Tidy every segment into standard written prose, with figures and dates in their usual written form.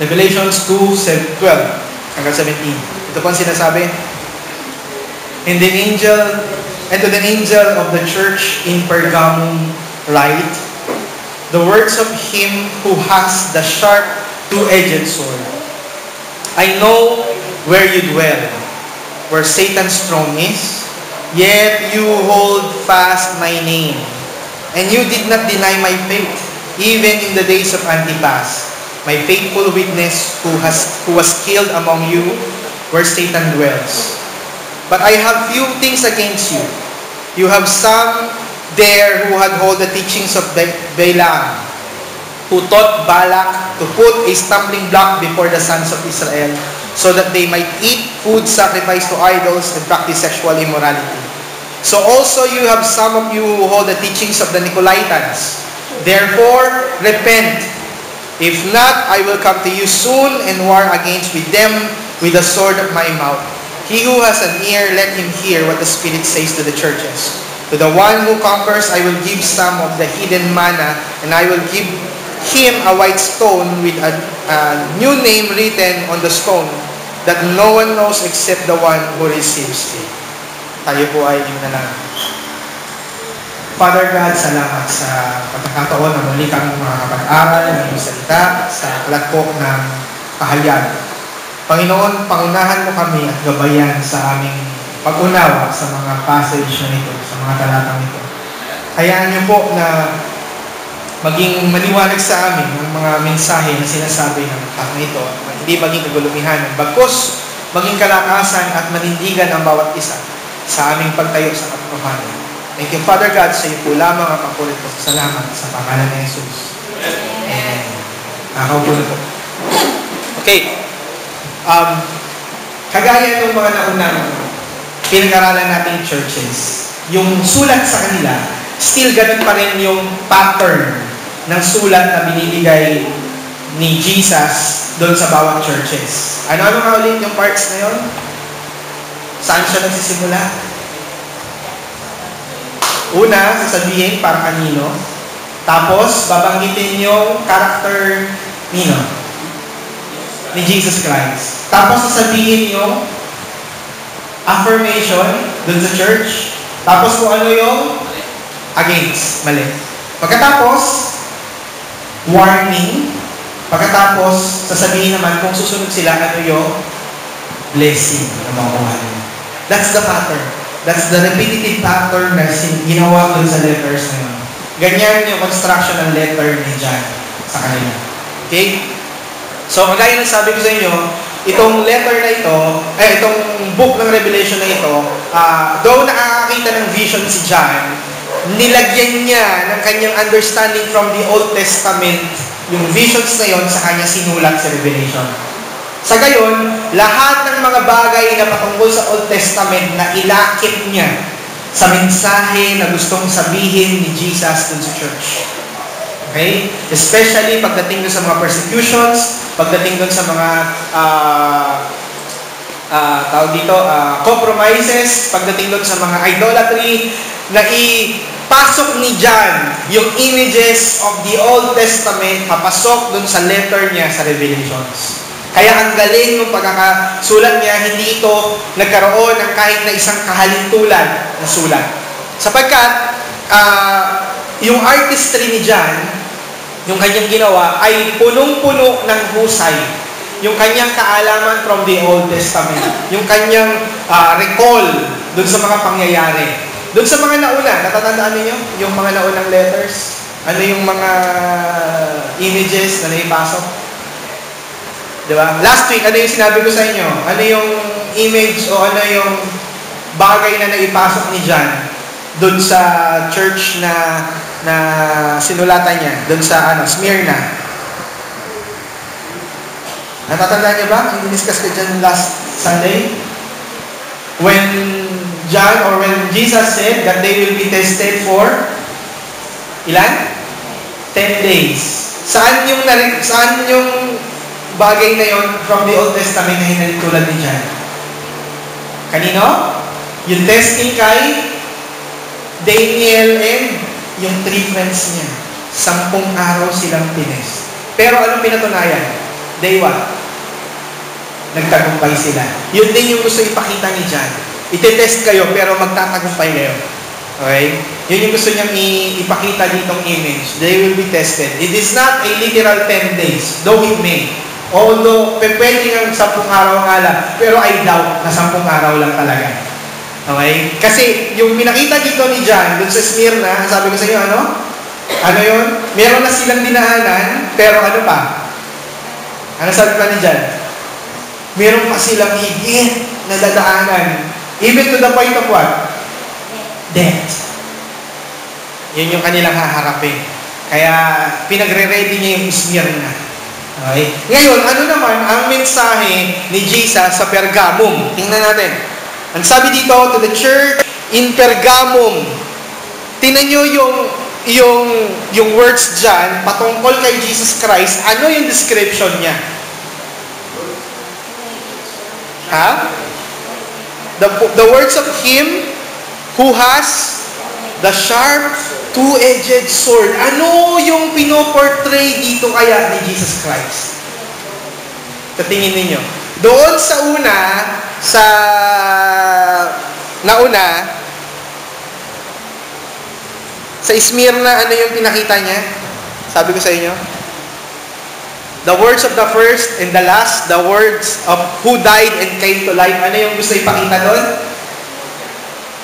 Revelations 2:12 hanggang 17. Ito po ang sinasabi. And to the angel of the church in Pergamum write, the words of him who has the sharp two-edged sword. I know where you dwell, where Satan's throne is, yet you hold fast my name, and you did not deny my faith, even in the days of Antipas, my faithful witness who was killed among you, where Satan dwells. But I have few things against you. You have some there who had hold the teachings of Balaam, who taught Balak to put a stumbling block before the sons of Israel, so that they might eat food sacrificed to idols and practice sexual immorality. So also you have some of you who hold the teachings of the Nicolaitans. Therefore, repent. If not, I will come to you soon and war against with them with the sword of my mouth. He who has an ear, let him hear what the Spirit says to the churches. To the one who conquers, I will give some of the hidden manna, and I will give him a white stone with a new name written on the stone, that no one knows except the one who receives it. Tayo po ay manalangin. Father God, salamat sa pagkakataon na muli kang makakapag-aral ng iyong salita sa platform ng kahayag. Panginoon, pangunahan mo kami at gabayan sa aming pag-unawa sa mga passage na ito, sa mga talatang ito. Hayaan niyo po na maging maliwanag sa amin ang mga mensahe na sinasabi ng aklat na ito, at hindi maging kagulumihan, bagkus maging kalakasan at manindigan ang bawat isa sa aming pagtayo sa katotohanan. Thank you, Father God, sa iyo po lamang ang papulit ko sa salamat sa pangalan ni Jesus. Amen. Nakaupo na po. Okay. Kagaya ng mga naunang pinag-aralan nating churches, yung sulat sa kanila, still ganun pa rin yung pattern ng sulat na binibigay ni Jesus doon sa bawat churches. Ano nga ulit yung parts na yun? Saan siya nagsisimula? Una, sasabihin para kanino. Tapos, babanggitin yung character nino? Ni Jesus Christ. Tapos, sasabihin yung affirmation dun sa church. Tapos, kung ano yung against, mali. Pagkatapos, warning. Pagkatapos, sasabihin naman kung susunod sila, ano yung blessing na makuha nila. That's the pattern. That's the repetitive pattern na ginawa dun sa letters na yun. Ganyan yung construction ng letter ni John sa kanila. Okay? So, kagaya ng sabi ko sa inyo, itong letter na ito, itong book ng Revelation na ito, though nakakakita ng vision si John, nilagyan niya ng kanyang understanding from the Old Testament, yung visions na yon sa kanya sinulat sa Revelation. Sa gayon, lahat ng mga bagay na patungkol sa Old Testament na ilakip niya sa mensahe na gustong sabihin ni Jesus dun sa church. Okay? Especially pagdating dun sa mga persecutions, pagdating dun sa mga compromises, pagdating dun sa mga idolatry, na ipasok ni John yung images of the Old Testament, papasok dun sa letter niya sa Revelations. Kaya ang galing ng pagkakasulat niya, hindi ito nagkaroon ng kahit na isang kahalintulad na sulat. Sapagkat yung artistry ni John, yung kanyang ginawa, ay punong-puno ng husay. Yung kanyang kaalaman from the Old Testament. Yung kanyang recall dun sa mga pangyayari. Dun sa mga nauna, natatandaan niyo yung mga naunang letters? Ano yung mga images na naipasok? Diba? Last week, ano yung sinabi ko sa inyo? Ano yung image o ano yung bagay na naipasok ni John doon sa church na sinulatan niya, doon sa Smyrna? Natatandaan niyo ba? I-discuss ko dyan last Sunday. When John or when Jesus said that they will be tested for ilan? 10 days. Saan yung bagay na yon from the Old Testament na hinalitulad ni John? Kanino? Yung testing kay Daniel and yung 3 friends niya. 10 araw silang tinest. Pero anong pinatunayan? they what? Nagtagumpay sila. Yun din yung gusto ipakita ni John. Ite-test kayo, pero magtatagumpay kayo. Okay? Yun yung gusto niyang ipakita ditong image. They will be tested. It is not a literal 10 days, though it may. Although, pwede ng 10 araw nga lang, pero I doubt na 10 araw lang talaga. Okay? Kasi, yung pinakita dito ni John, dun sa Smyrna, sabi ko sa inyo, ano? Ano yun? Meron na silang dinaanan, pero ano pa? Ano sabi pa ni John? Meron pa silang higit na dadaanan. Even to the point of what? Death. Yun yung kanilang haharapin. Kaya, pinagre-ready niya yung Smyrna. Okay? Ngayon, ano naman ang mensahe ni Jesus sa Pergamum? Tingnan natin. Ang sabi dito, to the church in Pergamum. Tingnan nyo yung words dyan, patungkol kay Jesus Christ. Ano yung description niya? Ha? The words of Him who has the sharp, two-edged sword. Ano yung pinoportray dito kaya ni Jesus Christ? Tatingin ninyo. Doon sa nauna, sa Smyrna, ano yung pinakita niya? Sabi ko sa inyo. The words of the first and the last, the words of who died and came to life. Ano yung gusto ipakita doon?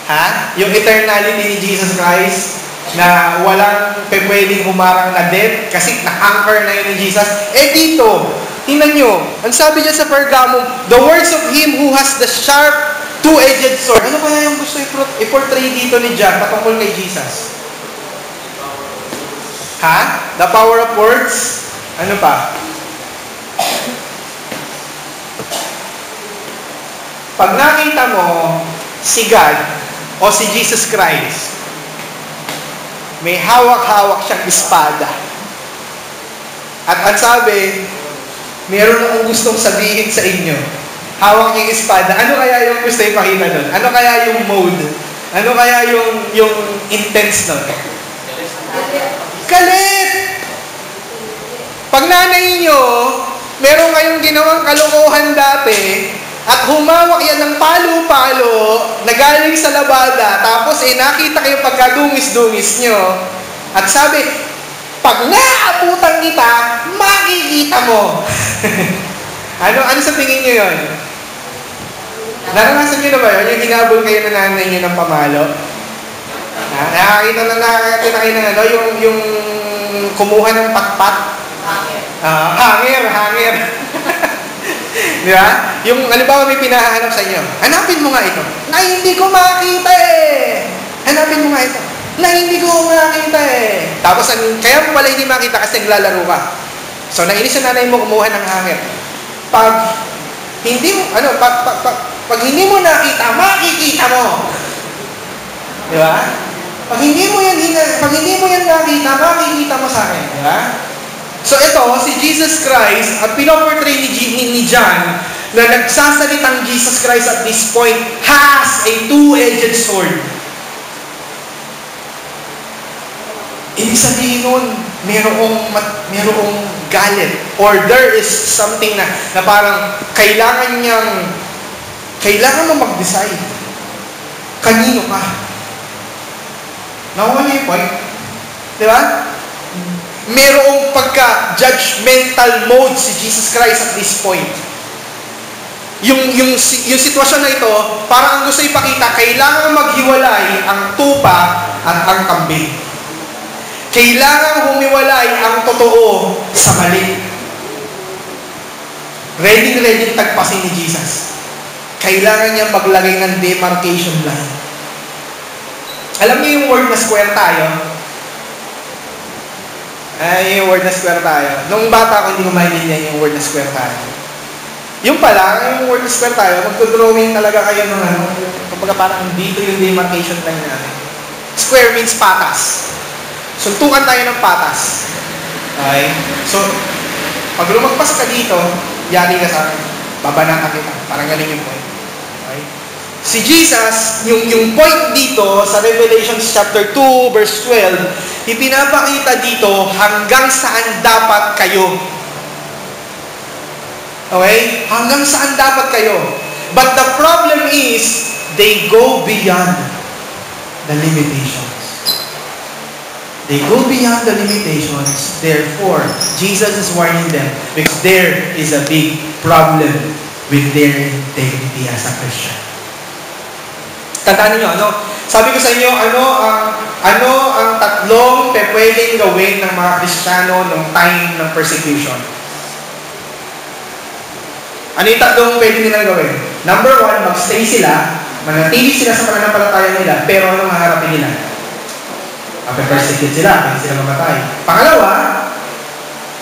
Ha? Yung eternality ni Jesus Christ na walang pwedeng humarang na death kasi na-anchor na yun ni Jesus. Dito, tingnan nyo, ang sabi niya sa Pergamum, the words of Him who has the sharp, two-edged sword. Ano kaya yung gusto i-portray dito ni John patungkol kay Jesus? Ha? The power of words? Ano pa? Pag nakita mo si God o si Jesus Christ, may hawak-hawak siyang espada. At ang sabi, meron akong gustong sabihin sa inyo. Hawak niya yung espada. Ano kaya yung gusto ipakita doon? Ano kaya yung mode? Ano kaya yung intense nun? Galit! Pag nanay nyo, meron kayong ginawang kalokohan dati, at humawak yan ng palo-palo na galing sa labada, tapos nakita kayo pagkadungis-dungis nyo, at sabi, pag naabutan kita, makikita mo. ano sa tingin nyo yun? Naranasan nyo na ba yun? Yung hinabol kayo na nanay nyo ng pamalo? Nakakita kayo ng ano, yung kumuha ng patpat? Hanger. Di ba? Yung, halimbawa may pinahanap sa inyo, hanapin mo nga ito. Na hindi ko makita Hanapin mo nga ito. Na hindi ko makita Tapos, kaya mo pala hindi makita kasi naglalaro ka. So, nainis yung nanay mo kumuha ng hanger. Pag hindi mo, pag hindi mo nakita, makikita mo. Di ba? Pag hindi mo yan nakita, makikita mo sa akin. Di ba? So ito, si Jesus Christ, at pinoportray ni John, na nagsasalitang Jesus Christ at this point, has a two-edged sword. Ibig sabihin nun, merong galit. Or there is something na parang kailangan mo mag-decide. Kanino ka? Nakuha niyo yung point? Di ba? Merong pagka-judgmental mode si Jesus Christ at this point. Yung sitwasyon na ito, parang ang gusto ipakita, kailangan maghiwalay ang tupa at ang kambing. Kailangan humiwalay ang totoo sa mali. Ready tagpasin ni Jesus. Kailangan niya maglagay ng demarcation line. Alam niyo yung word na square tayo? Yung word na square tayo. Nung bata ko, hindi ko maintindihan yung word na square tayo. Yung pala, yung word na square tayo, magdodrawing talaga kayo ng kumbaga parang dito yung demarcation line natin. Square means patas. Suntukan tayo ng patas. Okay? So, pag lumagpas ka dito, yari ka sa akin. Babanatan kita. Parang ganun yung point. Okay? Si Jesus, yung point dito sa Revelation chapter 2, verse 12, ipinapakita dito hanggang saan dapat kayo. Okay? Hanggang saan dapat kayo? But the problem is, they go beyond the limitations. They go beyond the limitations. Therefore, Jesus is warning them because there is a big problem with their integrity as a Christian. Tandaan niyo, sabi ko sa inyo, ano ang tatlong pwedeng gawin ng mga Kristiyano noong time ng persecution? Ano yung tatlong pwede nilang gawin? Number one, magstay sila, manatili sila sa pananampalataya nila, pero anong haharapin nila? Persecute sila, pwede sila mamatay. Pangalawa,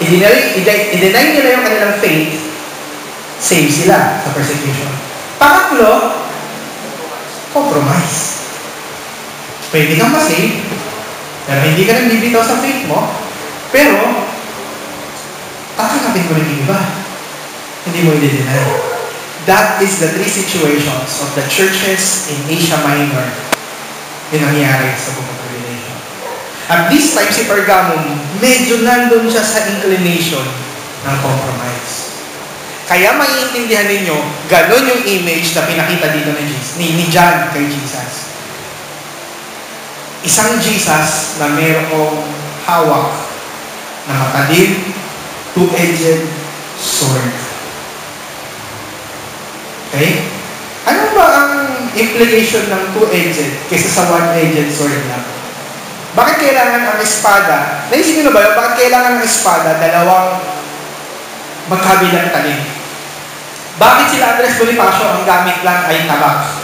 i-deny nila yung kanilang faith, save sila sa persecution. Pangatlo, compromise. Pwede kang ma-save, pero hindi ka nang bibitaw sa faith mo, pero tatanggapin mo rin yung iba. Hindi mo i-deny. That is the three situations of the churches in Asia Minor yung nangyari sa Book of Revelation. At this time, si Pergamum, medyo nandun siya sa inclination ng compromise. Kaya maiintindihan ninyo, ganun yung image na pinakita dito ni John kay Jesus. Isang Jesus na mayroong hawak na matalim, two-edged sword. Okay? Ano ba ang implication ng two-edged kaysa sa one-edged sword lang? Bakit kailangan ang espada? Naisipin mo ba yun? Bakit kailangan ang espada dalawang magkabilang talim? Bakit sila Andres Bonifacio ang gamit lang ay tabak?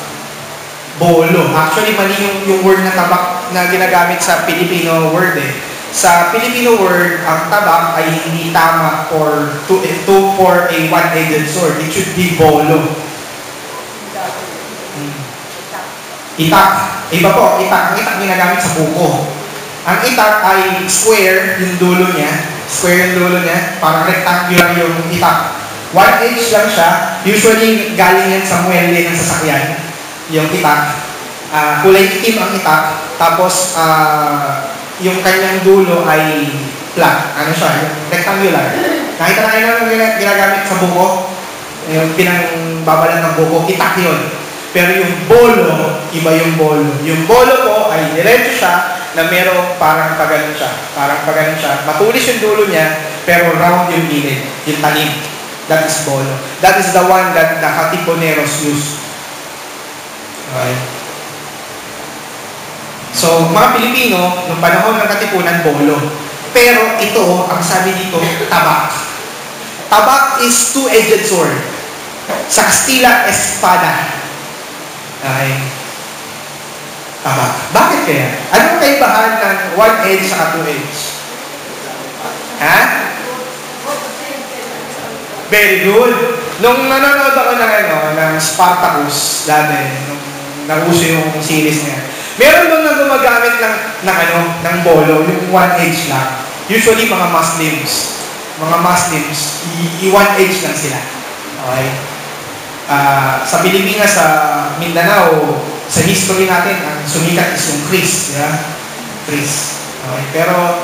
Bolo. Actually, mali yung word na tabak na ginagamit sa Filipino word eh. Sa Filipino word, ang tabak ay hindi tama for a one-edged sword. It should be bolo. Itak. Iba po, itak. Ang itak ginagamit sa buko. Ang itak ay square yung dulo niya. Square yung dulo niya. Parang rectangular yung itak. One edge lang siya. Usually, galing yan sa muelle ng sasakyan. Yung itak. Kulay itim ang itak. Tapos, yung kanyang dulo ay flat. Ano siya? Yung rectangular. Nakita na kayo na ginagamit sa buko. Yung pinangbabalan ng buko. Itak yun. Pero yung bolo, iba yung bolo. Yung bolo po ay diretso siya na merong parang paganon siya. Parang paganon siya. Matulis yung dulo niya, pero round yung gilid. Yung talim. That is bolo. That is the one that the Katipuneros use. Okay. So, mga Pilipino, nung panahon ng Katipunan, bolo. Pero ito, ang sabi dito, tabak. Tabak is two-edged sword. Sa Kastila, espada. Okay. Tabak. Bakit kaya? Anong kaibahan ng one edge sa two edge? Ha? Very good. Nung nanonood ako ng Spartacus dati, nung nauso yung series niya, meron doon na gumagamit ng bolo, yung one edge lang. Usually mga Muslims, one edge lang sila. Okay? Sa Pilipinas, sa Mindanao, sa history natin, ang sumikat is yung Chris. Yeah? Chris. Okay? Pero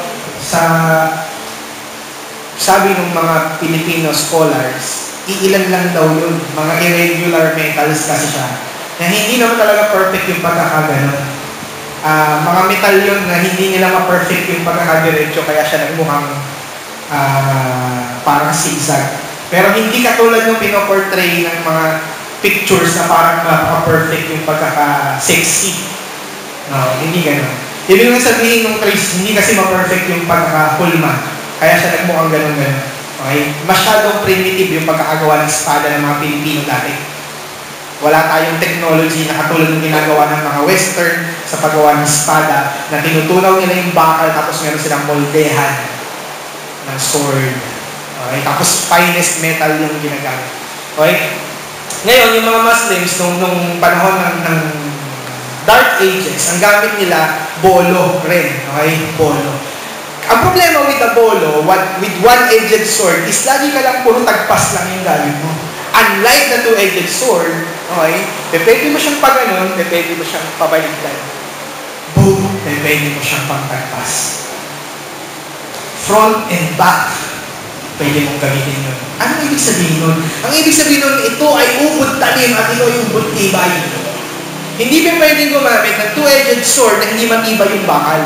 sabi ng mga Filipino scholars, iilan lang daw yun. Mga irregular metals kasi siya. Na hindi naman talaga perfect yung pagkakaganon. Mga metal yun na hindi nila ma-perfect yung pagkakadiretso, kaya siya nagmukhang parang zigzag. Pero hindi katulad ng pinoportray ng mga pictures na parang perfect yung pagkaka-sexy. No, hindi gano'n. Ibig nga sabihin ng Chris, hindi kasi ma-perfect yung pagkaka-hulma. Kaya siya nagmukhang gano'n. Okay? Masyadong primitive yung pagkakagawa ng espada ng mga Pilipino dati. Wala tayong technology na katulad ng ginagawa ng mga Western sa paggawa ng espada na tinutunaw nila yung bakal tapos meron silang moldehan ng sword. Okay? Tapos finest metal yung ginagamit. Okay? Ngayon, yung mga Muslims, nung panahon ng Dark Ages, ang gamit nila, bolo rin. Okay? Bolo. Ang problema with the bolo, with one-edged sword, is lagi ka lang puro tagpas lang yung gamit mo. Unlike the two-edged sword, okay? Pwede mo siyang paganon, pwede mo siyang pabaligtad. Boom! Pwede mo siyang pangtagpas. Front and back. pwede mong gamitin yun. Ano ibig sabihin nun? Ang ibig sabihin nun, ito ay ubod talim at ito ay ubod tibay. Hindi pa pwedeng gumamit ng two-edged sword na hindi matibay yung bakal.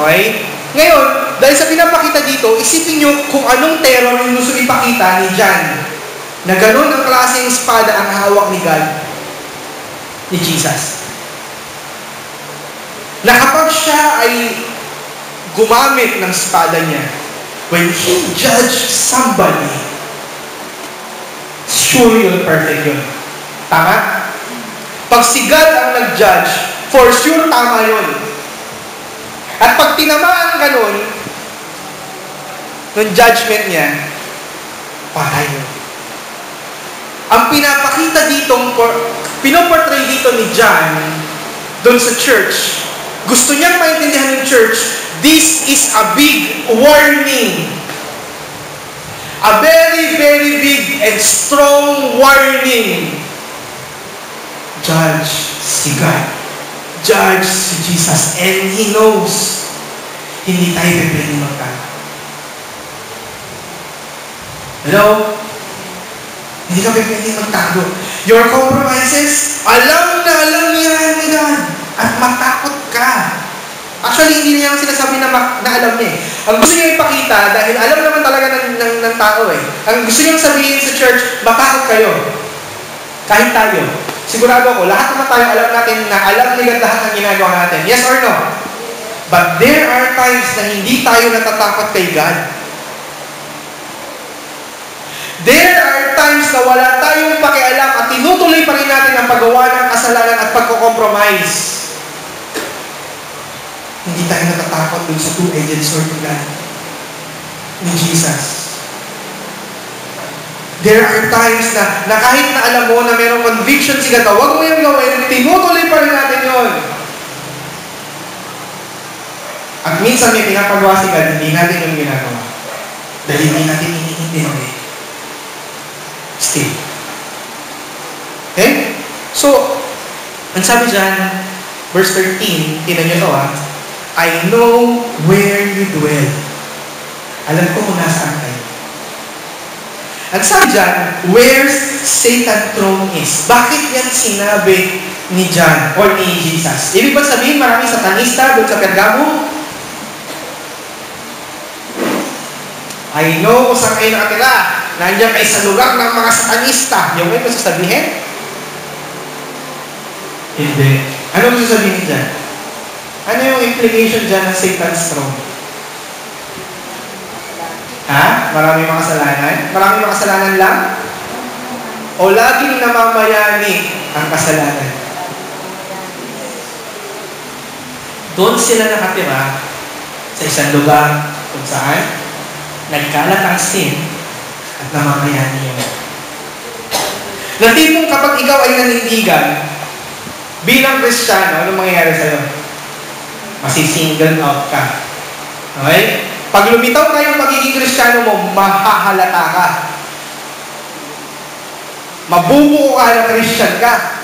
Okay? Ngayon, dahil sa pinapakita dito, isipin nyo kung anong terror yung gusto ipakita ni John. Na ganun ang klaseng espada ang hawak ni God, ni Jesus. Na kapag siya ay gumamit ng espada niya, when he judged somebody, sure yun, perfect yun. Tama? Pag si God ang nag-judge, for sure tama yun. At pag tinamaan ka nun, nung judgment niya, patay yun. Ang pinapakita dito, pinoportray dito ni John, doon sa church, gusto niyang maintindihan ng church, this is a big warning. A very, very big and strong warning. Judge si God. Judge si Jesus. And He knows, hindi tayo pwede magkala. Hello? Hindi ka pwede magtago. Your compromises, alam na alam niya ni God. At matakot ka. Actually, hindi niya ang sinasabi na alam niya. Ang gusto niya ipakita, dahil alam naman talaga ng tao ang gusto niya sabihin sa church, matakot kayo. Kahit tayo. Sigurado ako, lahat naman tayo alam natin na alam ni God lahat ng ginagawa natin. Yes or no? But there are times na hindi tayo natatakot kay God. There are times na wala tayong pakialam at tinutuloy pa rin natin ang paggawa ng kasalanan at pagko-compromise. Hindi tayo natatakot dun sa two-edged sword ni God, ni Jesus. There are times na kahit na alam mo na mayroong conviction si God, huwag mo yung gawin, tinutuloy pa rin natin yun. At minsan may pinapagawa si God, hindi natin yung ginagawa. Dahil hindi natin iniintindi. Still. Okay? So, ang sabi dyan, verse 13, tinan nyo to I know where you dwell. Alam ko kung nasaan kayo. At sabi dyan, where Satan's throne is. Bakit yan sinabi ni John or ni Jesus? Ibig ba sabihin maraming satanista doon sa Pergamo? I know kung saan kayo nakatira. Nandiyan kayo sa lugar ng mga satanista. Yung may masasabihin? Hindi. Ano masasabihin dyan? Ano yung implication dyan ng Satan's throne? Maraming makasalanan? Maraming makasalanan lang? O laging namamayani ang kasalanan? Doon sila nakatira sa isang lugar kung saan nagkalat ang sin at namamayani yun. Na tipong kapag ikaw ay nanindigan bilang Kristiyano, anong mangyayari sa'yo? Masisingle out ka. Okay? Pag lumitaw na yung magiging Kristiyano mo, mahahalata ka. Mabubuo ka na Christian ka.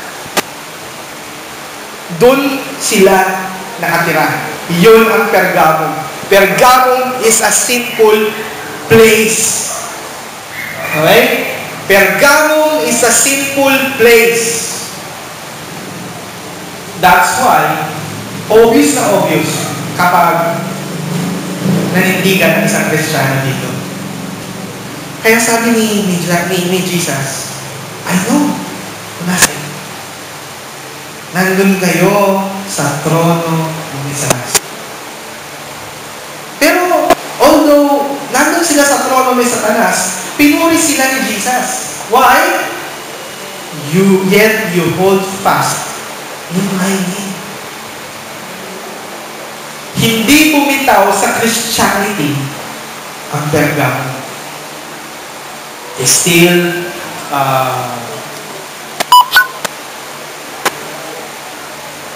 Doon sila nakatira. Yun ang Pergamum. Pergamum is a sinful place. Okay? Pergamum is a sinful place. That's why, obvious na obvious, kapag nanindigan ng isang Kristiyano dito. Kaya sabi ni Jesus, I know, nasaan? Nandun kayo sa trono ng Isaas. Pero, although nandun sila sa trono may Satanas, pinuri sila ni Jesus. Why? Yet you hold fast in my name. Hindi bumitaw sa Christianity ang Pergamum. Still,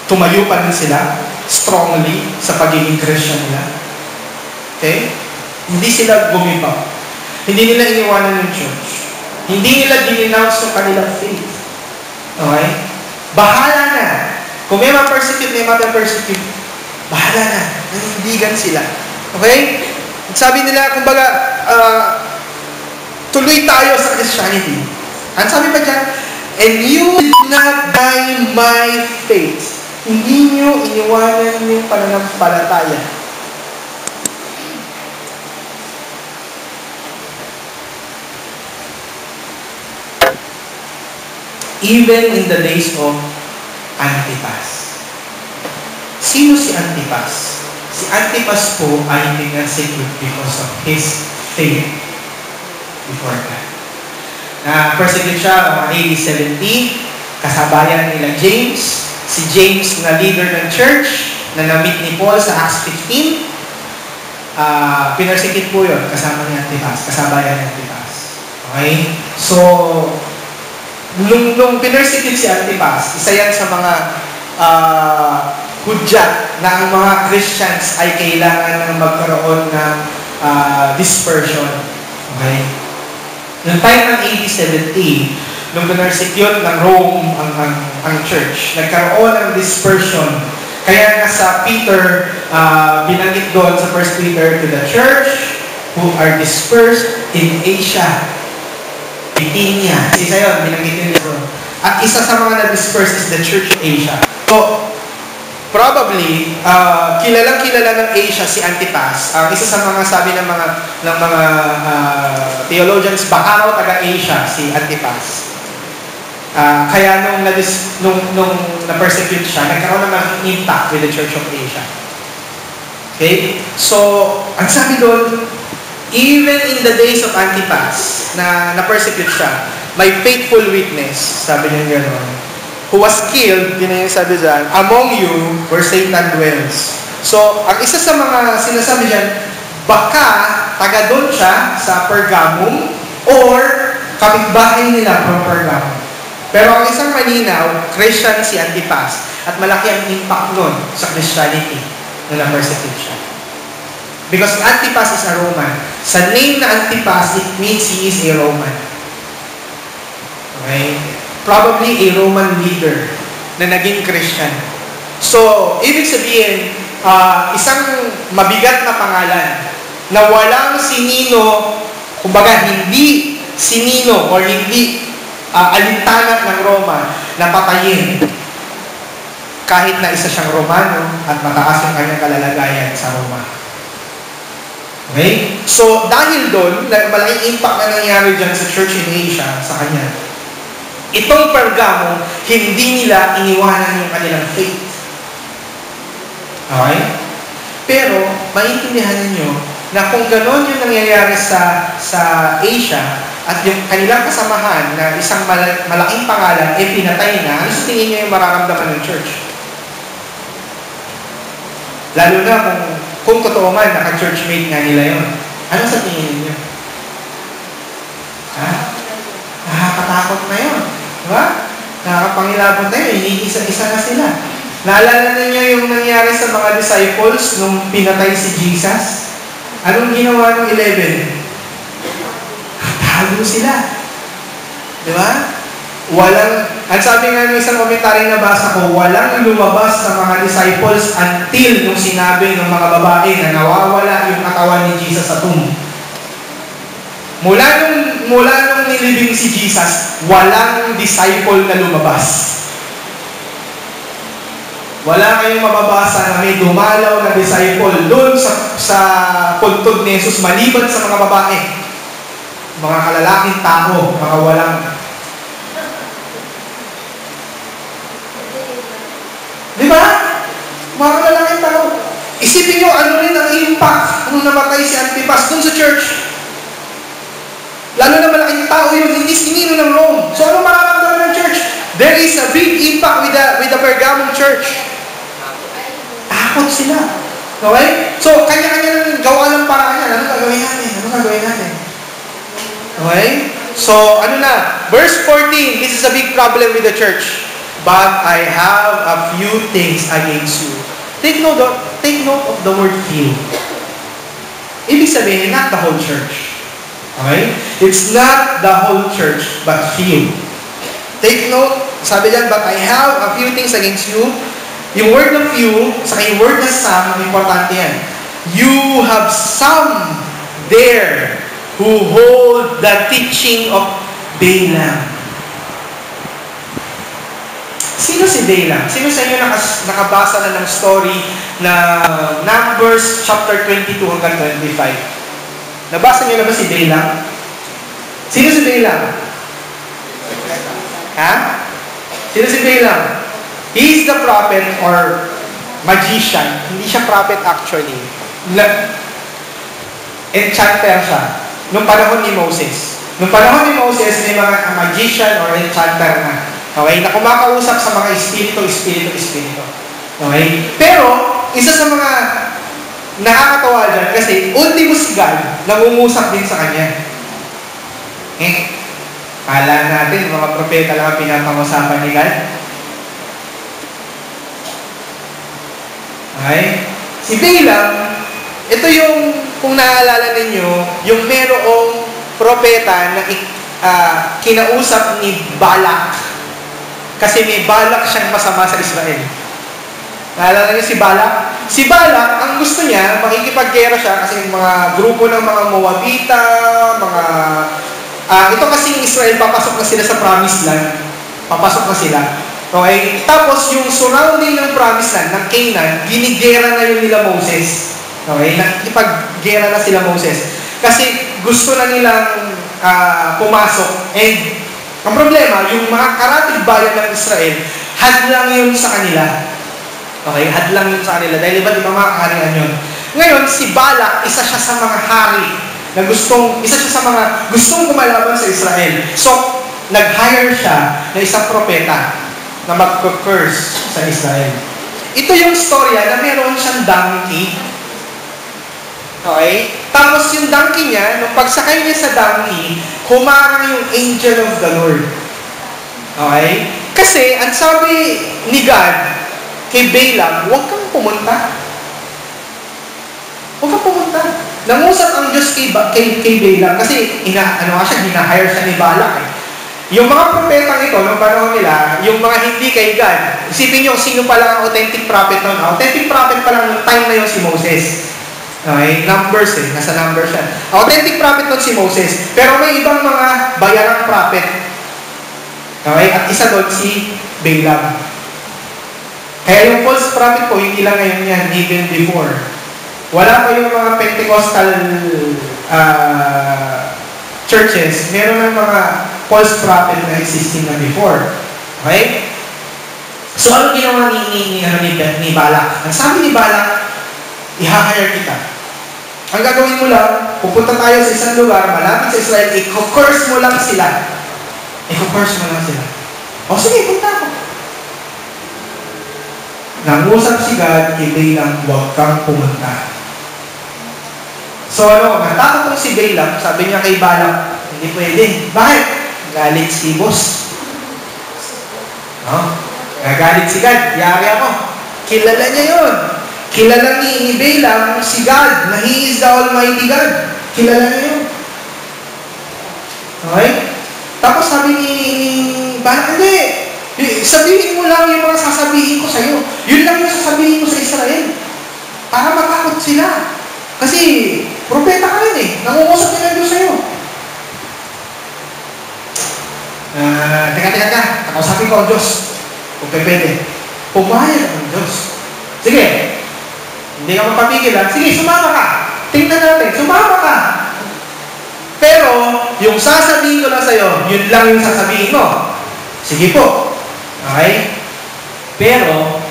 tumayo pa rin sila strongly sa pagiging Christian nila. Okay? Hindi sila gumibaw. Hindi nila iniwanan ng church. Hindi nila dinenounce yung kanilang faith. Okay? Bahala na. Kung may ma-persecute, may ma-persecute. Bahala na. Nanindigan sila. Okay? Sabi nila, kumbaga, tuloy tayo sa Christianity. Ang sabi pa dyan, and you did not buy my faith. Hindi nyo iniwanan yung pananampalataya. Even in the days of Antipas. Sino si Antipas? Si Antipas po ay pinasecute because of his faith before God. Na-persecute siya mga AD 70, kasabayan nila James. Si James na leader ng church na na-meet ni Paul sa Acts 15. Pinersecute po yun, kasama ni Antipas, kasabayan ni Antipas. Okay? So, nung pinersecute si Antipas, isa yan sa mga hudyat na ang mga Christians ay kailangan ng magkaroon ng dispersion. Okay? Noong time ng AD 70, nung pinersecute ng Rome ang church, nagkaroon ng dispersion. Kaya nga sa Peter, binanggit doon sa 1 Peter, to the church who are dispersed in Asia, Bithynia. Isa yun, binanggit nila doon. At isa sa mga na-disperse is the Church of Asia. So, probably, kilalang-kilala ng Asia si Antipas. Isa sa mga sabi ng mga theologians, baka raw taga-Asia si Antipas. Kaya nung na-persecute siya, nagkaroon naman ng impact with the Church of Asia. Okay? So, ang sabi doon, even in the days of Antipas, na na-persecute siya, may faithful witness, sabi niya gano'n, who was killed, yun yung sabi dyan, among you where Satan dwells. So, ang isa sa mga sinasabi dyan, baka taga doon siya sa Pergamum or kapitbahay nila from Pergamum. Pero ang isang malinaw, Christian si Antipas at malaki ang impact nun sa Christianity na na-persecute siya. Because Antipas is a Roman. Sa name na Antipas, it means he is a Roman. Okay? Probably a Roman leader na naging Christian. So, ibig sabihin, isang mabigat na pangalan na walang sinino, kumbaga hindi sinino or hindi alintana ng Roma na patayin kahit na isa siyang Romano at mataas yung kanyang kalalagayan sa Roma. Okay? So, dahil doon, malaking impact na nangyari dyan sa church in Asia, sa kanya, itong Pergamo, hindi nila iniwanan yung kanilang faith. Okay? Pero, maintindihan ninyo na kung gano'n yung nangyayari sa Asia, at yung kanilang kasamahan na isang malaking pangalan ay pinatay na, ano sa tingin niyo yung mararamdaman ng church? Lalo na kung totoo man, naka-churchmate nga nila yun. Ano sa tingin niyo? Nakakatakot na yun. Diba? Nakakapangilabot na yun. Isa-isa na sila. Naalala niyo yung nangyari sa mga disciples nung pinatay si Jesus? Anong ginawa ng 11? Tago sila. Di ba? Ang sabi nga ng isang komentary na basa ko, walang lumabas sa mga disciples until nung sinabi ng mga babae na nawawala yung katawan ni Jesus sa tomb. Mula nung nilibing si Jesus, walang disciple na lumabas. Wala kayong mababasa na may dumalaw na disciple doon sa puntod ni Jesus maliban sa mga babae. Mga kalalaking tao, mga walang. Di ba? Mga kalalaking tao. Isipin nyo, ano rin ang impact nung namatay si Antipas dun sa church. Lalo na malaking tao yun, hindi sinino ng Rome. So ano mararamdaman ng church? There is a big impact with the Pergamum church. Takot sila. Okay? So, kanya-kanya ng gawa ng paraan yan. Ano gagawin natin? Okay? So, verse 14, this is a big problem with the church. But I have a few things against you. Take note of the word few. Ibig sabihin, not the whole church. Okay? It's not the whole church, but few. Take note, sabi dyan, but I have a few things against you. Yung word na few, saka yung word na some, importante yan. you have some there who hold the teaching of Balaam. Sino si Balaam? Sino sa inyo nakabasa na ng story na Numbers chapter 22 hanggang 25? Nabasa niyo na ba si Balaam? Sino si Balaam? Ha? Sino si Balaam? He is the prophet or magician. Hindi siya prophet actually. Enchanter siya. Nung panahon ni Moses. Nung panahon ni Moses, may mga magician or enchanter na. Okay? Na kumakausap sa mga espiritu. Okay? Pero, isa sa mga nakakatawa dyan kasi ultimo si God nangungusap din sa kanya. Kala natin, mga propeta lang ang pinapangusapan ni God. Okay? Si Balaam, ito yung, kung naaalala ninyo, yung merong propeta na kinausap ni Balak. Kasi may Balak siyang masama sa Israel. Naalala niyo si Balak? Si Balak, ang gusto niya, makikipaggera siya kasi mga grupo ng mga Moabita, ito kasi Israel, papasok na sila sa Promised Land. Papasok na sila. Okay? Tapos, yung surrounding ng Promised Land, ng Canaan, ginigera na yun nila Moses. Okay? Nakikipaggera na sila Moses. Kasi gusto na nilang pumasok. And, ang problema, yung mga karatig bayan ng Israel, hadlang yun sa kanila. Okay? Hadlang yun sa kanila. Dahil iba't ibang mga kaharian yun. Ngayon, si Balak, isa siya sa mga hari na isa siya sa mga gustong kumalaban sa Israel. So, nag-hire siya na isang propeta na mag-curse sa Israel. Ito yung storya na meron siyang donkey. Okay? Tapos yung donkey niya, nung pagsakay niya sa donkey, humarang yung angel of the Lord. Okay? Kasi, ang sabi ni God kay Balaam, huwag kang pumunta. Huwag kang pumunta. Nangusap ang Diyos kay Balaam kasi hina-hire siya ni Balak eh. Yung mga propetang ito, nung panahon nila, yung mga hindi kay God, isipin nyo sino pa lang ang authentic prophet noon. Authentic prophet pa lang yung time na yun si Moses. Okay? Numbers eh. Nasa numbers siya. Authentic prophet noon si Moses. Pero may ibang mga bayarang prophet. Okay? At isa doon si Balaam. Kaya yung false prophet po, hindi lang ngayon yan, even before. Wala pa yung mga Pentecostal churches, meron ng mga false prophet na existing na before. Okay? So, ano ginawa ni Balak? Ang sabi ni Balak, i-hire kita. Ang gagawin mo lang, pupunta tayo sa isang lugar, malapit sa Israel, i-curse mo lang sila. I-curse mo lang sila. O sige, punta ako. Nangusap si God, Balaam, huwag kang pumunta. So natakot si Balaam, sabi niya kay Balak, hindi pwede. Bakit? Galit si boss. Nagalit si God, yari ako. Kilala niya yun. Kilala ni Balaam si God, na He is the Almighty God. Kilala niya yun. Okay? Tapos sabi ni Balak, hindi. Sabihin mo lang yung mga sasabihin ko sa'yo. Yun lang yung sasabihin ko sa Israel. Para matakot sila. Kasi, propeta ka rin eh. Nangungusap nila Diyos sa'yo. Teka. Nakausapin ko ang Diyos. Kung pwede. Pumayag ang Diyos. Sige. Hindi ka mapapigil ha. Sige, sumama ka. Tingnan natin. Sumama ka. Pero, yung sasabihin ko lang sa'yo, yun lang yung sasabihin mo. Sige po. Okay? Pero,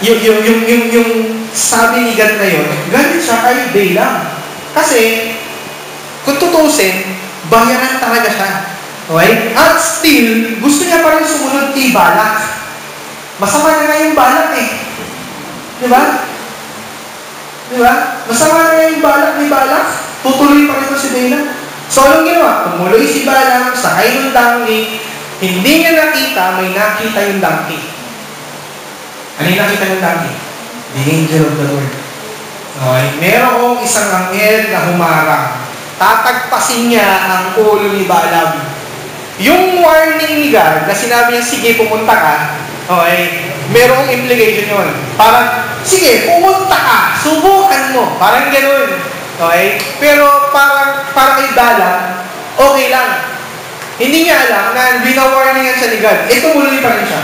yung sabi ni God na yun, galit siya kay Balaam. Kasi, kung tutusin, bayaran talaga siya. Okay? At still, gusto niya pa rin sumunod kay Balak. Masama na nga yung Balak eh. Diba? Masama na yung Balak ni Balak. Tutuloy pa rin ito si Balaam. So, anong ginawa? Tumuloy si Balaam, sakay ng donkey, hindi niya nakita, may nakita yung donkey. Ano yung nakita ng donkey? The angel of the Lord. Okay? Merong isang anghel na humarang. Tatagpasin niya ang ulo ni Balaam. Yung warning ni God na sinabi niya, sige, pumunta ka, okay, merong implication yun. Parang, sige, pumunta ka, subukan mo. Parang ganun. Okay? Pero parang kay Balaam, okay lang. Hindi niya alam na binawarningan siya ni God. Tumuloy pa rin siya.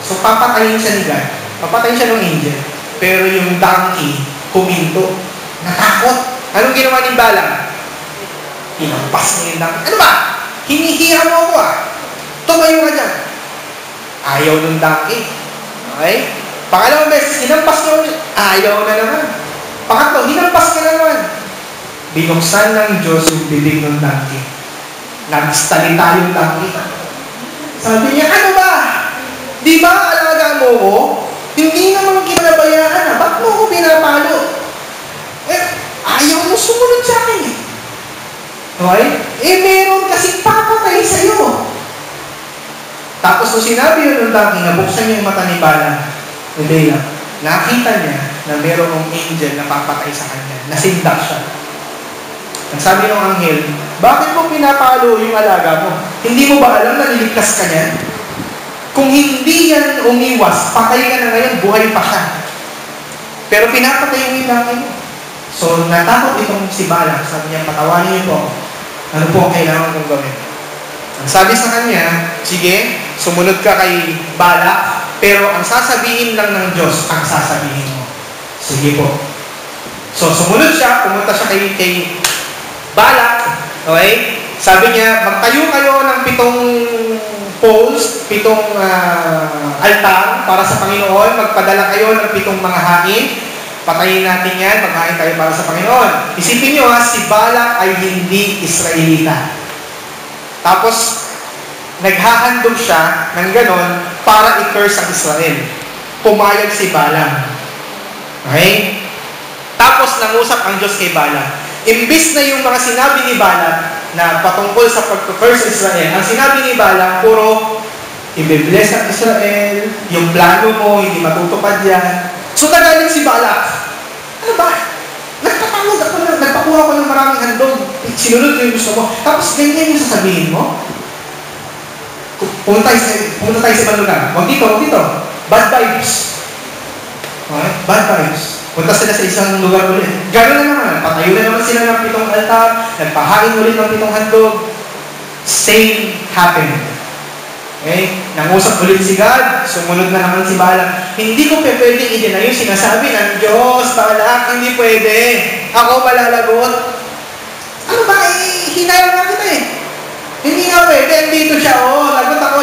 So, papatayin siya ni God. Papatayin siya ng angel. Pero yung donkey, kuminto. Natakot. Anong ginawa ni Balaam? Hinampas niya yung donkey. Ano ba? Hinihiya mo ako Tumayo ka dyan. Ayaw ng donkey. Okay? Pangalawang beses, hinampas niya ulit. Ayaw na naman. Pangatlo, hinampas ka na naman. Binuksan ng Diyos yung bibig ng donkey. Nagsalita yung donkey. Sabi niya, ano ba? Di ba alaga mo ko? Hindi naman kinabayaan Ba't mo ko pinapalo? Ayaw mo sumunod sa akin Okay? Meron kasing papatay sa'yo. Tapos nung sinabi yun ng donkey, nabuksan niya yung mata ni Balaam, nakita niya na merong angel na papatay sa kanya. Nasindak siya. Ang sabi ng anghel, bakit mo pinapalo yung alaga mo? Hindi mo ba alam na niligtas ka niya? Kung hindi yan umiwas, patay ka na ngayon, buhay pa siya. Pero pinapatay yung donkey mo. So, natakot itong si Balaam. Sabi niya, patawanin niyo po. Ano po ang kailangan kong gawin? Ang sabi sa kanya, sige, sumunod ka kay Balak, pero ang sasabihin lang ng Diyos, ang sasabihin mo. Sige po. So, sumunod siya, pumunta siya kay Balak, okay? Sabi niya, magtayo kayo ng 7 poles, 7 altar para sa Panginoon, magpadala kayo ng 7 mga hain, patayin natin yan, maghain tayo para sa Panginoon. Isipin niyo si Balak ay hindi Israelita. Tapos, naghahandog siya ng ganon para i-curse ang Israel. Pumayag si Balaam. Okay? Tapos, nangusap ang Diyos kay Balaam. Imbis na yung mga sinabi ni Balaam na patungkol sa pag-curse Israel, ang sinabi ni Balaam, puro, i-bless ang Israel, yung plano mo, hindi matutupad yan. So, nagaling si Balak. Ano ba? Nagpapangod ako na, nagpakuha ko ng maraming handog. Sinunod ko yung gusto mo. Tapos, ganyan yung sasabihin mo. Pumunta tayo sa ibang lugar. Huwag dito. Bad vibes. Okay? Bad vibes. Punta sila sa isang lugar ulit. Gano'n na naman. Patayo na naman sila ng 7 altar. Nagpahain ulit ng 7 handog. Same happened. Okay? Nangusap ulit si God, sumunod na naman si Balak. Hindi ko pwedeng i-deny yung sinasabi ng Diyos, Balak, hindi pwede. Ako malalagot. Ano ba? Hinayang na kita Hindi nga pwede. Dito siya, lagot ako.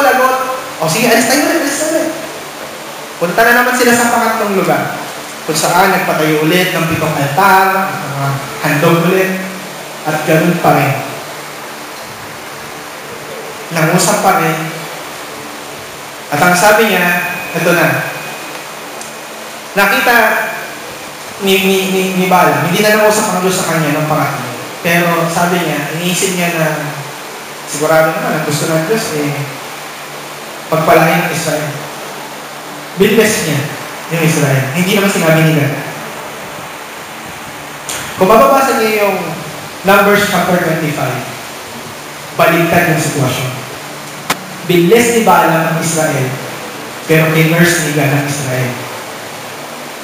Sige, alis tayo ulit. Punta na naman sila sa pangatlong lugar. Kung saan nagpatayo ulit ng 7 altar, handog ulit, at ganun pa rin. Nangusap pa rin. At ang sabi niya, ito na. Nakita ni Balaam, hindi na nangusap ang Diyos sa kanya ng pangatlo. Pero sabi niya, iniisip niya na sigurado naman ang gusto ng Diyos pagpalain ng Israel. Binbless niya yung Israel. Hindi naman sinabi ni God. Kung mababasa niyo yung Numbers chapter 25, baliktad yung sitwasyon. Binbless ni Balaam ang Israel, pero kinurse ni God ang Israel.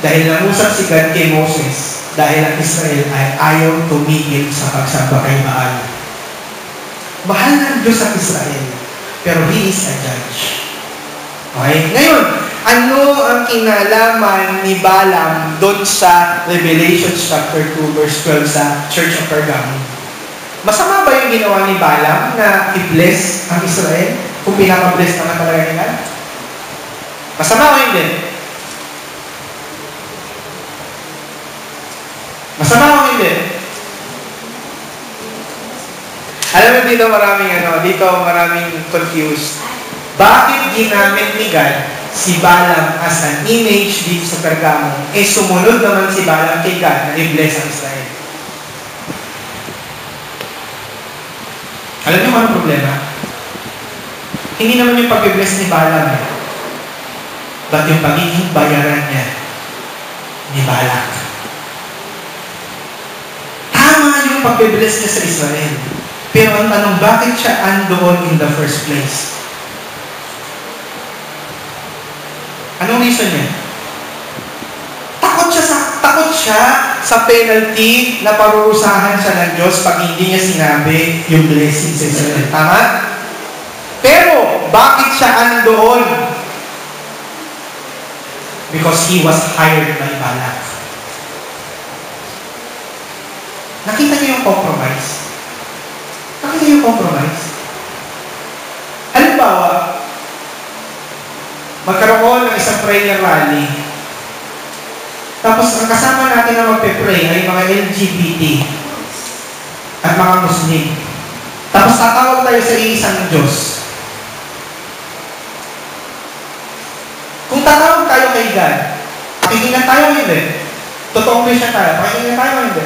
Dahil nangusap si God kay Moses, dahil ang Israel ay ayaw tumigil sa pagsamba kay Baal. Mahal ng Diyos ang Israel, pero He is a judge. Okay? Ngayon, ano ang kinalaman ni Balaam doon sa Revelation chapter 2 verse 12 sa Church of Pergamum? Masama ba yung ginawa ni Balaam na i-bless ang Israel? Kung pinaka-bless naman talaga ni God? Masama o hindi? Masama o hindi? Alam mo dito maraming confused. Bakit ginamit ni God si Balaam as an image dito sa Pergamum? Sumunod naman si Balaam kay God na i-bless ang Israel. Alam niyo kung anong problema? Hindi naman yung pag-bless ni Balaam but yung pagiging bayaran niya ni Balak. Tama yung pag-bless niya sa Israel. Pero ang tanong, bakit siya andoon in the first place? Anong reason niya? Takot siya sa penalty na parurusahan siya ng Diyos pag hindi niya sinabi yung blessing sa Israel. Tama? Pero, bakit siya andoon? Because he was hired by Balak. Nakita niyo yung compromise? Nakita niyo yung compromise? Halimbawa, magkaroon ng isang prayer rally. Tapos, ang kasama natin na magpe-pray ay mga LGBT at mga Muslim. Tapos, tatawag tayo sa isang Diyos. Kung tatawag tayo kay God, pakinggan tayo hindi. Totoong Christian tayo, pakinggan tayo hindi.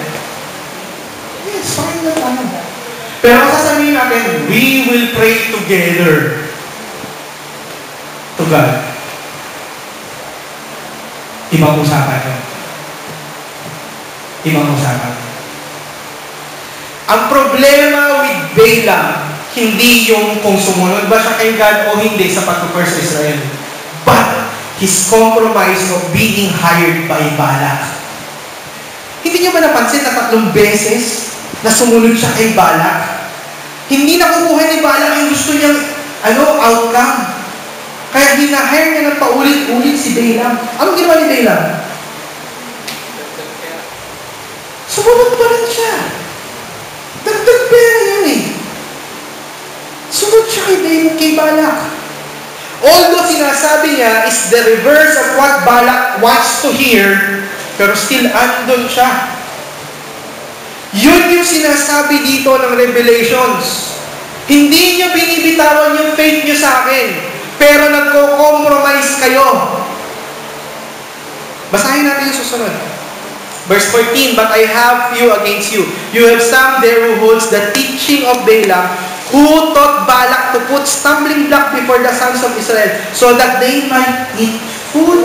Yes, pakinggan tayo. Pero kung sasabihin natin, we will pray together to God. Ibang usapan yun. Ibang usapan. Ang problema with Balaam, hindi yung kung sumunod ba siya kay God o hindi sa pag-prepare sa Israel. But, his compromise of being hired by Balak. Hindi niyo ba napansin na 3 beses na sumunod siya kay Balak? Hindi nakukuha ni Balak yung gusto niyang outcome. Kaya hinahire niya ng paulit-ulit si Balaam. Anong ginawa ni Balaam? Sumunod pa rin siya. Dagdag pera yan eh. Sumunod siya kay Balak. Although sinasabi niya is the reverse of what Balak wants to hear, pero still andun siya. Yun yung sinasabi dito ng Revelations. Hindi niyo binibitawan yung faith niyo sa akin, pero nagko-compromise kayo. Basahin natin yung susunod. Verse 14, but I have few against you. You have some there who holds the teaching of Balaam, who taught Balak to put stumbling block before the sons of Israel, so that they might eat food,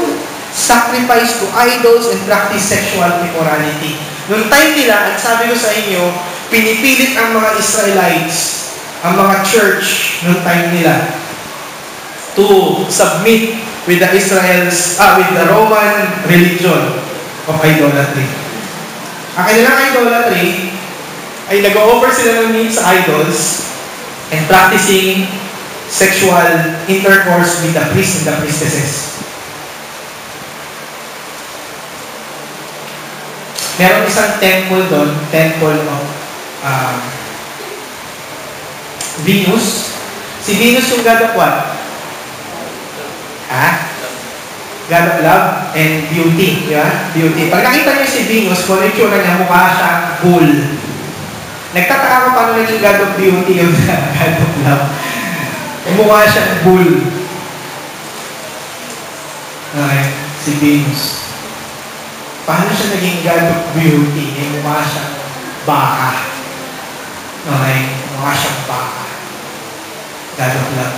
sacrifice to idols, and practice sexual immorality. Noong time nila, at sabi ko sa inyo, pinipilit ang mga Israelites, ang mga church, noong time nila, to submit with the with the Roman religion of idolatry. Ang kanilang idolatry ay nag-offer sila ng meat sa idols and practicing sexual intercourse with the priests and the priestesses. Meron isang temple doon, temple of Venus. Si Venus yung god of what? God of love and beauty. Yeah? Beauty. Pag nakita niyo si Venus, kung ano yung niya, mukha siyang bull. Nagtataka ko paano naging God of beauty yung God of love. Mukha siyang bull. Okay, si Venus. Paano siya naging God of beauty? Mukha siyang baka. Okay, mukha siyang baka. God of love.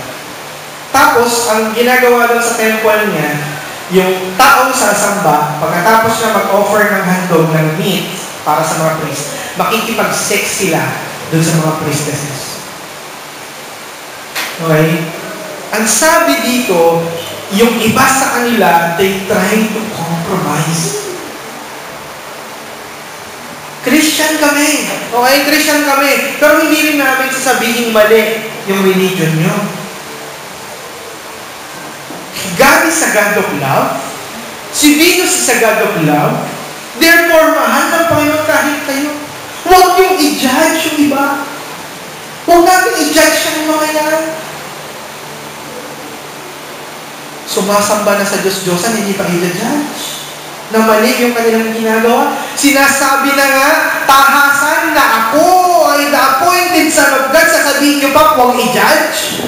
Tapos, ang ginagawa doon sa temple niya, yung taong sasamba, pagkatapos niya mag-offer ng handog ng meat para sa mga priest, makikipag-sex sila doon sa mga priestesses. Okay? Ang sabi dito, yung iba sa kanila, they try to compromise. Christian kami. Okay, Christian kami. Pero hindi rin namin sasabihin mali yung religion nyo. God is a God of love. Si Venus is a God of love. Therefore, mahal ng Panginoon kahit kayo. Huwag yung i-judge yung iba. Huwag natin i-judge yung mga yan. Sumasamba na sa Diyos-Diyosan, hindi pa i-judge. Na mali yung kanilang ginagawa. Sinasabi na nga, tahasan na ako ay the appointed son of God. Sasabihin niyo pa, huwag i-judge.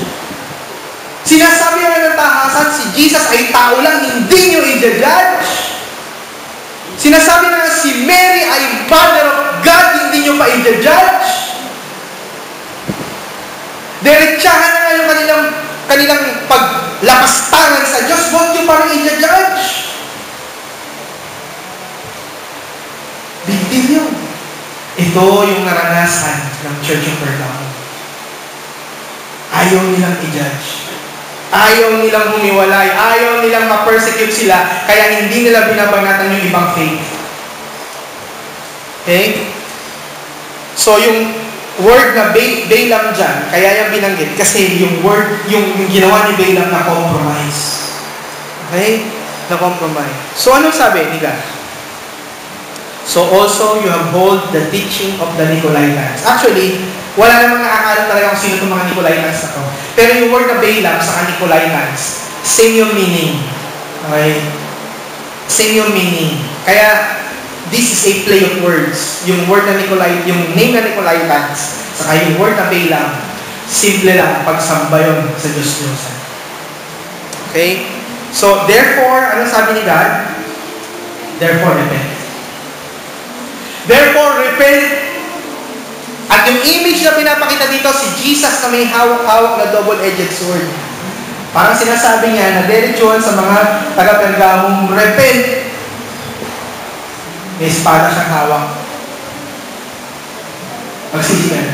Sinasabi na ng tahasan, si Jesus ay tao lang, hindi niyo i-judge. Sinasabi na si Mary ay mother of God, hindi niyo pa i-judge. Diretsahan na nga yung kanilang paglapastangan sa Diyos, huwag niyo pa rin i-judge. Big deal yun. Ito yung naranasan ng Church of Pergamum. ayaw nilang i-judge. Ayaw nilang humiwalay. Ayaw nilang ma-persecute sila. Kaya hindi nila binabanatan yung ibang faith. Okay? So, yung word na Balaam dyan, kaya yung binanggit. Kasi yung word, yung ginawa ni Balaam na compromise. Okay? Na compromise. So, anong sabi ni God? So, also, you have hold the teaching of the Nicolaitans. Actually, wala namang nakakaalam talaga kung sino itong mga Nicolaitans na to. Pero yung word na Balaam sa Nicolaitans, same yung meaning. Okay? Same yung meaning. Kaya, this is a play of words. Yung word na yung name na Nicolaitans, saka yung word na Balaam, simple lang, pagsamba yun sa Diyos-Diyosan. Okay? So, therefore, ano sabi ni God? Therefore, repent. Therefore, repent. At yung image na pinapakita dito, si Jesus na may hawak-hawak na double-edged sword. Parang sinasabi niya na diretsuhan sa mga taga-Pergamum, repent. May espada siyang hawak. Magsisigan.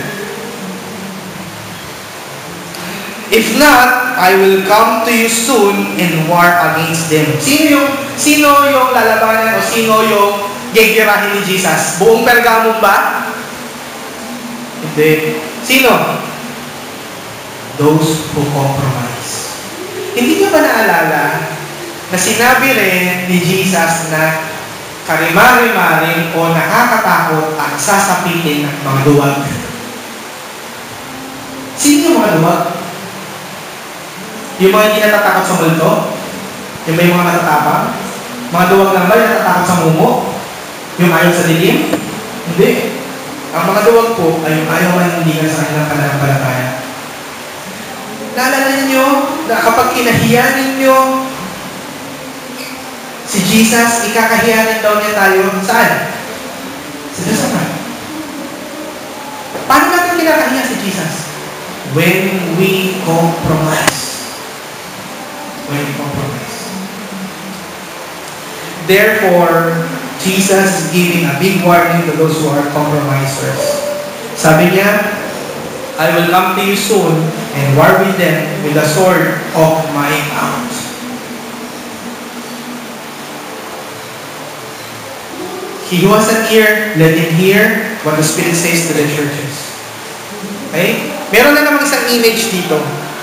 If not, I will come to you soon and war against them. Sino yung lalabanan o sino yung gigirahin ni Jesus? Buong Pergamum ba? Hindi. Sino? Those who compromise. Hindi niyo ba naalala na sinabi rin ni Jesus na karimari-maring o nakakatakot at sasapitin ng mga duwag? Sino yung mga duwag? Yung mga hindi natatakot sa multo? Yung may mga natatapang? Mga duwag lang ba yung natatakot sa mumo? Yung ayaw sa dilim? Hindi. Ang mga duwag po ay yung ayaw manindigan sa kanilang pananampalataya. Naalala ninyo na kapag kinahiya ninyo si Jesus, ikakahiyanin daw niya tayo saan? Sa dasapan. Paano natin kinakahiya si Jesus? When we compromise. When we compromise. Therefore, Jesus is giving a big warning to those who are compromisers. Sabi niya, I will come to you soon and war with them with the sword of my mouth. He who has an ear, let him hear what the Spirit says to the churches. Okay? Meron na namang isang image dito.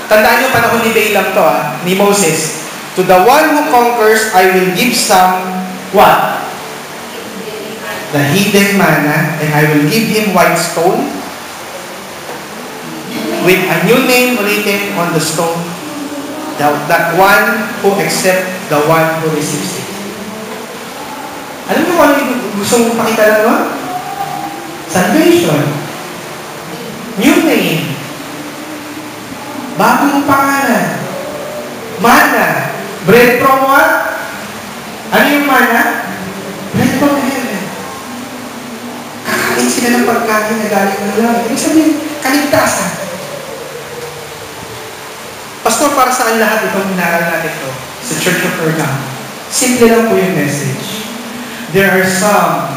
Tandaan niyo panahon ni Balaam to, ni Moses. To the one who conquers, I will give some, what? The hidden manna, and I will give him white stone with a new name written on the stone, that one who accepts, the one who receives it. Alam mo kung ano yung gusto mong pakita lang mo? Salvation. New name. Bagong pangalan. Manna. Bread from what? Ano yung manna? Bread from heaven. Kakain sila ng pagkain na galing na lang. Ibig sabihin, kaligtasan. Pastor, para saan lahat itong inaral natin ito? Sa Church of Pergamum. Simple lang po yung message. There are some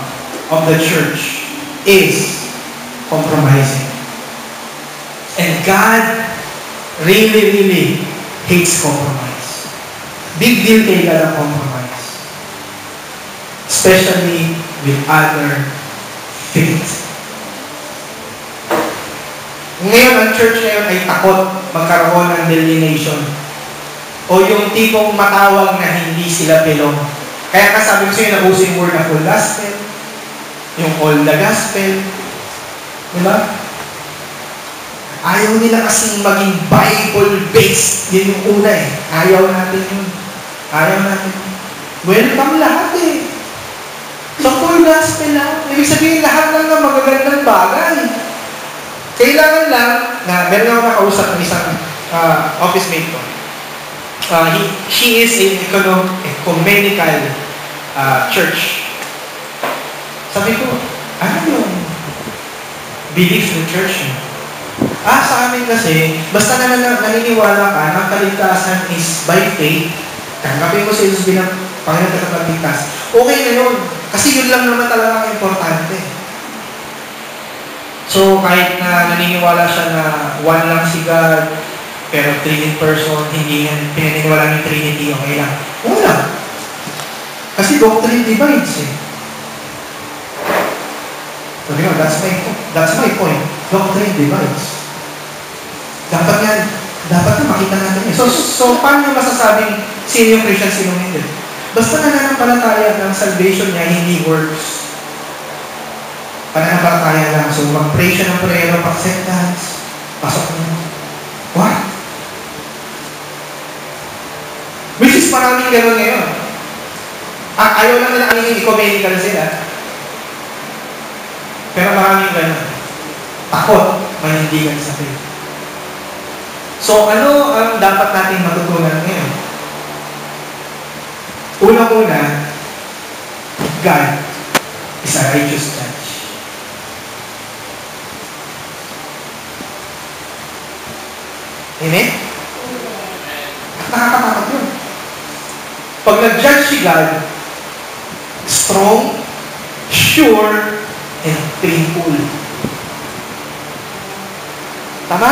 of the church is compromising. And God really, really hates compromise. Big deal kay God ang compromise. Especially with other faith. Ngayon, ang church ngayon ay takot magkaroon ng delineation. O yung tipong matawag na hindi sila belong. Kaya kasabi ko sa'yo, nabuso yung word na full gospel, yung all the gospel. Diba? Ayaw nila kasing maging Bible-based. Yun yung una eh. Ayaw natin yun. Ayaw natin yun. Welcome lahat eh. So full gospel lang. Ibig sabihin lahat lang ng magagandang bagay. Kailangan lang na meron ako nakausap ng isang office mate ko. She is a ecumenical church. Sabi ko, ano yung belief ng church? Sa amin kasi, basta naniniwala ka na kaligtasan is by faith, tanggapin mo sa Jesus bilang Panginoon at Tagapagligtas. Okay na yun. Kasi yun lang naman talaga ang importante. So, kahit na naniniwala siya na one lang si God, Pero Trinity person, hindi yan, pinaniniwalaan yung Trinity, okay lang. Una, kasi doctrine divides eh. Sabi ko, that's my point. Doctrine divides. Dapat na makita natin yun. So paano masasabing sino yung Christian, sino hindi? Basta nananampalataya ng salvation niya, hindi works. Pananampalataya lang. So mag-pray siya ng prayer of acceptance. Pasok niya. What? Which is maraming gano'n ngayon. Ayaw lang nila ang ecumenical sila. Pero maraming gano'n. Takot, manindigan sa faith. So, ano ang dapat natin matutunan ngayon? Unang-una, God is a righteous judge. Amen? Nakakatakot yun. Pag nag-judge si God, strong, sure, and painful. Tama?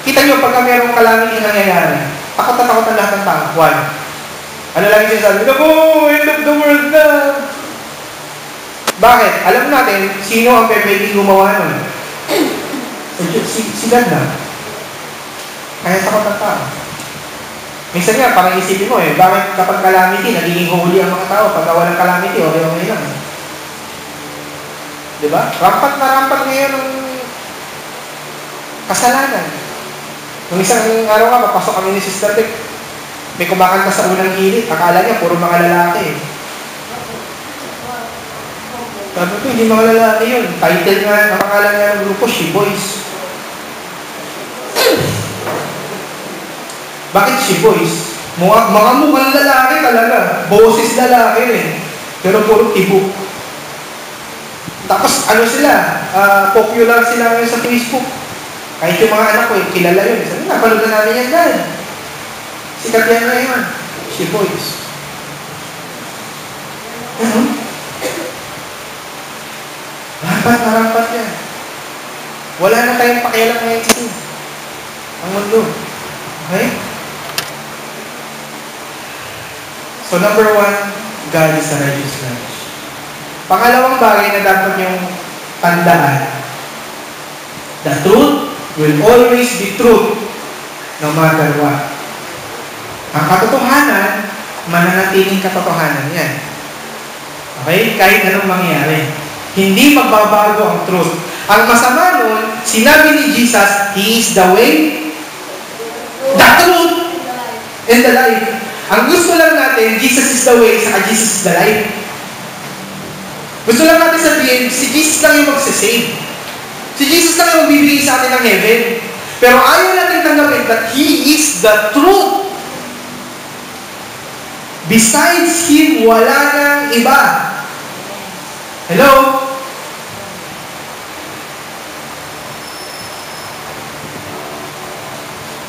Kita nyo, pagka mayroong calamity nangyayari, takot na takot ang lahat ng tao. One. Ano lang yung sinasabi? Naku, end of the world na! Bakit? Alam natin, sino ang pwedeng gumawa nun? Si God na. Kaya takot ang tao. Minsan nga, parang isipin mo bakit kapag calamity, nagiging huli ang mga tao, pagka walang calamity, okay lang. Diba? Rampat na rampat ngayon ang kasalanan. Nung isang araw nga, papasok kami ni Sister Beck, may kumakanta sa unang gilid, akala niya, puro mga lalaki. Sabi ko, hindi mga lalaki yun. Title nga, ang pangalan nga ng grupo, She Boys. Bakit She Boys? Mga mukhang lalaki talaga. Boses lalaki rin. Pero puro tibok. Tapos ano sila? Popular sila ngayon sa Facebook. Kahit yung mga anak ko, kilala yun. Sabi nga, panood na namin yan dahil. Sikat yan na yun. She Boys. Ano? Rampat yan. Wala na tayong pakialam ngayon ito. Ang mundo. Okay? So number one, God is a righteous judge. Pangalawang bagay na dapat yung tandaan, the truth will always be truth no matter what. Ang katotohanan, mananatiling katotohanan yan. Okay? Kahit anong mangyari. Hindi magbabago ang truth. Ang masama nun, sinabi ni Jesus, He is the way, the truth, and the life. Ang gusto lang natin, Jesus is the way, saka Jesus is the life. Gusto lang natin sabihin, si Jesus lang yung magsasave. Si Jesus lang yung magbibigay sa atin ng heaven. Pero ayaw natin tanggapin that He is the truth. Besides Him, wala nang iba. Hello?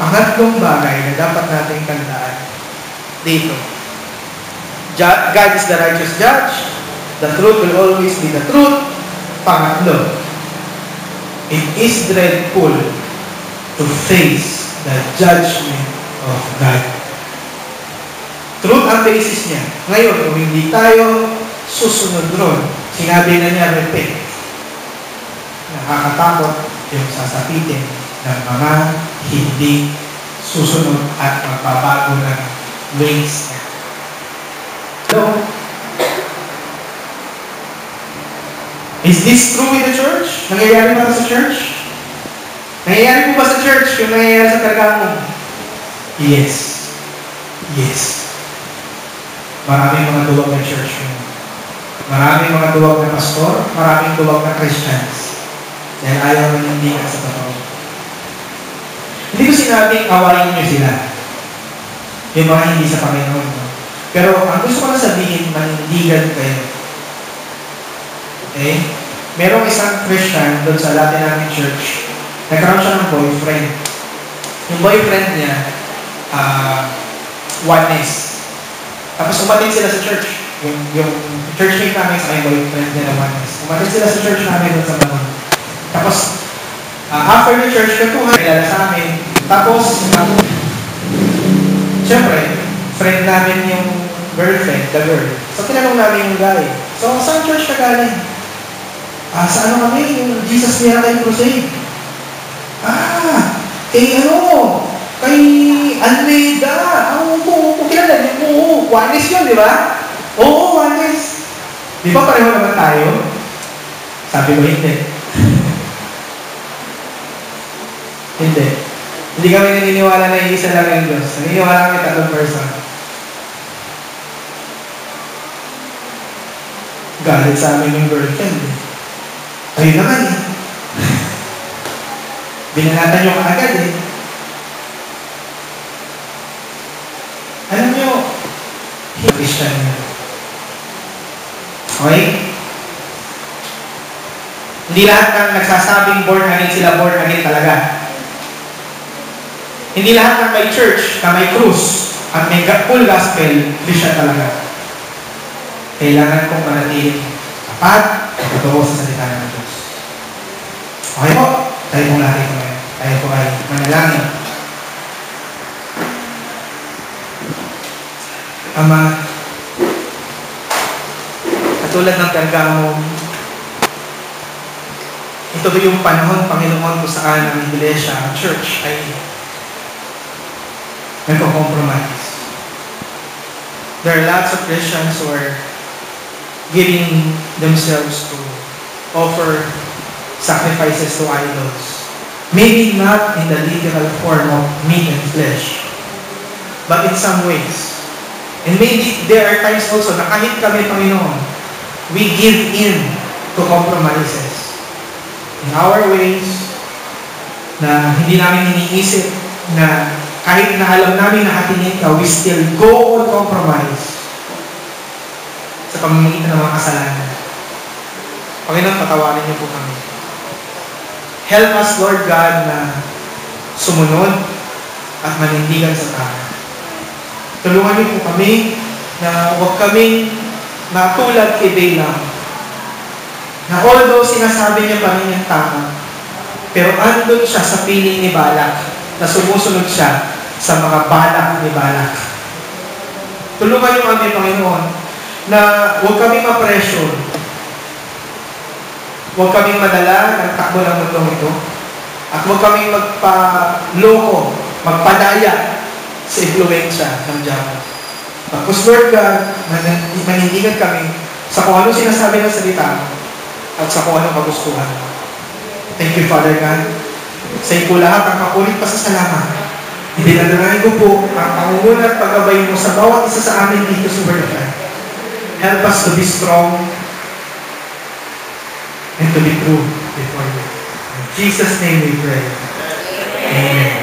Pangatlong bagay na dapat natin tandaan dito. God is the righteous judge. The truth will always be the truth. Pangatlo, it is dreadful to face the judgment of God. Truth ang basis niya. Ngayon, kung hindi tayo susunod ron, sinabi na niya, repent. Nakakatakot yung sasapitin ng mga hindi susunod at magbabago ng ways niya. Hello? Is this true in the church? Nangyayari ba sa church? Nangyayari po ba sa church yung nangyayari sa Pergamum? Yes. Yes. Maraming mga duwag na church yun. Maraming mga duwag na pastor, maraming duwag na Christians. Dahil ayaw manindigan sa totoo. Hindi ko sinabing awayin nyo sila. Yung mga hindi sa Panginoon. No? Pero ang gusto ko na sabihin, manindigan kayo. Okay? Merong isang Christian doon sa Latin namin church. Nagkaroon siya ng boyfriend. Yung boyfriend niya, oneness. Tapos umatin sila sa church. Yung churchmate namin sa may boyfriend niya na oneness. Umatin sila sa church namin doon sa Banon. Tapos, After the church, katuhan, kilala sa amin. Tapos, syempre, friend namin yung girlfriend, the girl. So, tinanong namin yung guy. So, saan church ka galing? Sa ano kami? Yung Jesus Miracle Crusade. Kay Almeida. Kilala niyo. Juanes yun, di ba? Oo, Juanes. Di ba pareho naman tayo? Sabi ko, hindi. Hindi. Hindi kami naniniwala na isa lang ang Diyos. Naniniwala kami tatlong person. Galit sa amin yung girlfriend. Ayun naman eh. Binanatan nyo kaagad eh. Alam nyo, Christian nyo. Okay? Hindi lahat ng nagsasabing born again sila born again talaga. Hindi lahat ng may church, na may krus, at may full gospel, Christian talaga. Kailangan kong manatiling tapat at totoo sa salita ng Diyos. Okay po? Tayo pong lahat ito ngayon. Tayo po ay manalangin. Ama, katulad ng Pergamum, ito ba yung panahon, Panginoon, kung saan ang iglesia, ang church, ay nagko-compromise. There are lots of Christians who are giving themselves to offer sacrifices to idols. Maybe not in the literal form of meat and flesh, but in some ways. And maybe there are times also na kahit kami, Panginoon, we give in to compromises. In our ways, na hindi namin iniisip na kahit na alam namin na hatingin ka, we still go on compromise sa pamamagitan ng mga kasalanan. Panginoon, patawarin niyo po kami. Help us, Lord God, na sumunod at manindigan sa tama. Tulungan niyo po kami na huwag kaming matulad kay Balaam, na although sinasabi niya pa rin yung tama, pero andun siya sa piling ni Balak, na sumusunod siya sa mga balak ni Balak. Tulungan niyo kami, Panginoon, na huwag kaming ma-pressure, huwag kaming madala ng takbo ng mundong ito, at huwag kaming magpa-loko, magpadaya sa impluensya ng Diyan. Tapos, Lord God, manindigan kami sa kung ano sinasabi ng salita at sa kung anong kagustuhan. Thank you, Father God. Sa iyo po lahat ang kakulit pa sa salamat. Idinadalain ko po ang pangunguna at paggabay mo sa bawat isa sa amin dito sa Word of God. Help us to be strong and to be true before you. In Jesus' name we pray. Amen.